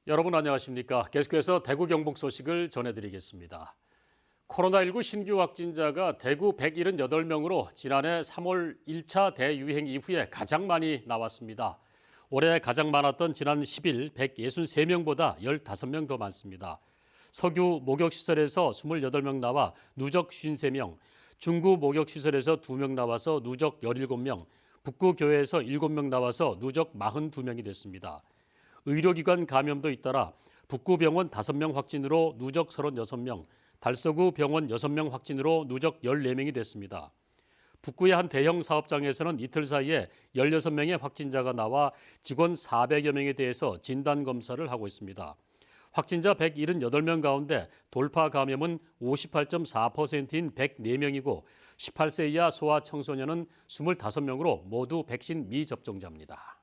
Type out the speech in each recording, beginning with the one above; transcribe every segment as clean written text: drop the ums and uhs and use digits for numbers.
여러분 안녕하십니까? 계속해서 대구 경북 소식을 전해드리겠습니다. 코로나19 신규 확진자가 대구 178명으로 지난해 3월 1차 대유행 이후에 가장 많이 나왔습니다. 올해 가장 많았던 지난 10일 163명보다 15명 더 많습니다. 석유 목욕시설에서 28명 나와 누적 53명, 중구 목욕시설에서 2명 나와서 누적 17명, 북구교회에서 7명 나와서 누적 42명이 됐습니다. 의료기관 감염도 잇따라 북구병원 5명 확진으로 누적 36명, 달서구 병원 6명 확진으로 누적 14명이 됐습니다. 북구의 한 대형 사업장에서는 이틀 사이에 16명의 확진자가 나와 직원 400여 명에 대해서 진단검사를 하고 있습니다. 확진자 178명 가운데 돌파 감염은 58.4%인 104명이고 18세 이하 소아청소년은 25명으로 모두 백신 미접종자입니다.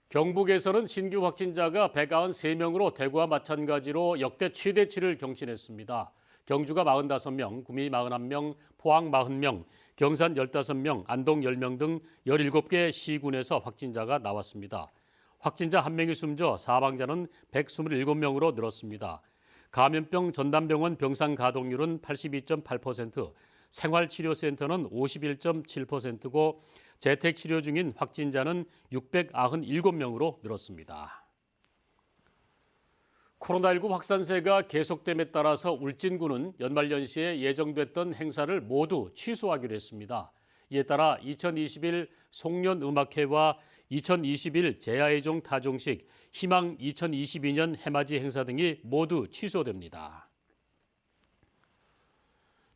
경북에서는 신규 확진자가 193명으로 대구와 마찬가지로 역대 최대치를 경신했습니다. 경주가 45명, 구미 41명, 포항 40명, 경산 15명, 안동 10명 등 17개 시군에서 확진자가 나왔습니다. 확진자 1명이 숨져 사망자는 127명으로 늘었습니다. 감염병 전담병원 병상 가동률은 82.8%, 생활치료센터는 51.7%고 재택치료 중인 확진자는 697명으로 늘었습니다. 코로나19 확산세가 계속됨에 따라서 울진군은 연말연시에 예정됐던 행사를 모두 취소하기로 했습니다. 이에 따라 2021 송년음악회와 2021 제야의종 타종식, 희망 2022년 해맞이 행사 등이 모두 취소됩니다.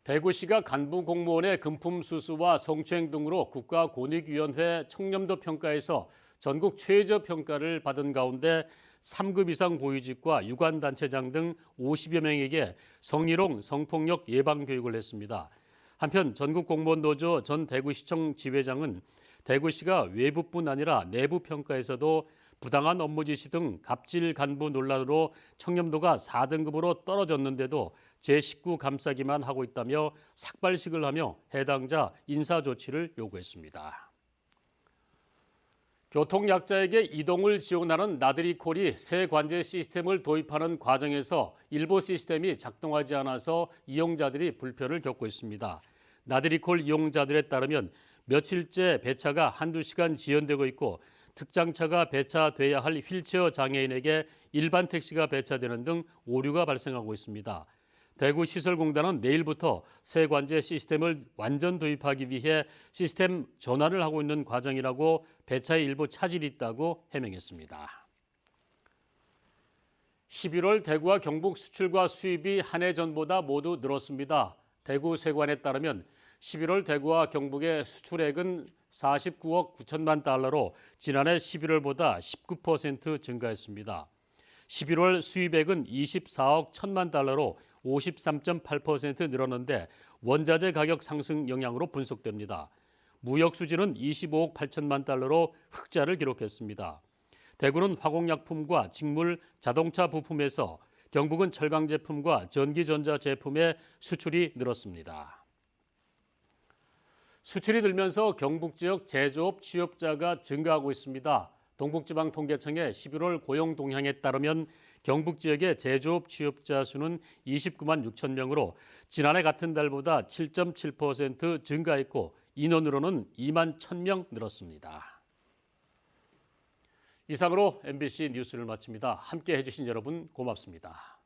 대구시가 간부 공무원의 금품 수수와 성추행 등으로 국가권익위원회 청렴도 평가에서 전국 최저 평가를 받은 가운데 3급 이상 고위직과 유관단체장 등 50여 명에게 성희롱, 성폭력 예방 교육을 했습니다. 한편 전국공무원노조 전 대구시청 지회장은 대구시가 외부뿐 아니라 내부 평가에서도 부당한 업무 지시 등 갑질 간부 논란으로 청렴도가 4등급으로 떨어졌는데도 제19 감싸기만 하고 있다며 삭발식을 하며 해당자 인사 조치를 요구했습니다. 교통약자에게 이동을 지원하는 나들이콜이 새 관제 시스템을 도입하는 과정에서 일부 시스템이 작동하지 않아서 이용자들이 불편을 겪고 있습니다. 나들이콜 이용자들에 따르면 며칠째 배차가 한두 시간 지연되고 있고 특장차가 배차돼야 할 휠체어 장애인에게 일반 택시가 배차되는 등 오류가 발생하고 있습니다. 대구시설공단은 내일부터 새 관제 시스템을 완전 도입하기 위해 시스템 전환을 하고 있는 과정이라고 배차에 일부 차질이 있다고 해명했습니다. 11월 대구와 경북 수출과 수입이 한 해 전보다 모두 늘었습니다. 대구 세관에 따르면 11월 대구와 경북의 수출액은 49억 9천만 달러로 지난해 11월보다 19% 증가했습니다. 11월 수입액은 24억 1천만 달러로 53.8% 늘었는데 원자재 가격 상승 영향으로 분석됩니다. 무역 수지는 25억 8천만 달러로 흑자를 기록했습니다. 대구는 화공약품과 직물, 자동차 부품에서, 경북은 철강 제품과 전기전자 제품의 수출이 늘었습니다. 수출이 늘면서 경북 지역 제조업 취업자가 증가하고 있습니다. 동북지방통계청의 11월 고용 동향에 따르면 경북 지역의 제조업 취업자 수는 29만 6천 명으로 지난해 같은 달보다 7.7% 증가했고 인원으로는 2만 1,000명 늘었습니다. 이상으로 MBC 뉴스를 마칩니다. 함께 해주신 여러분 고맙습니다.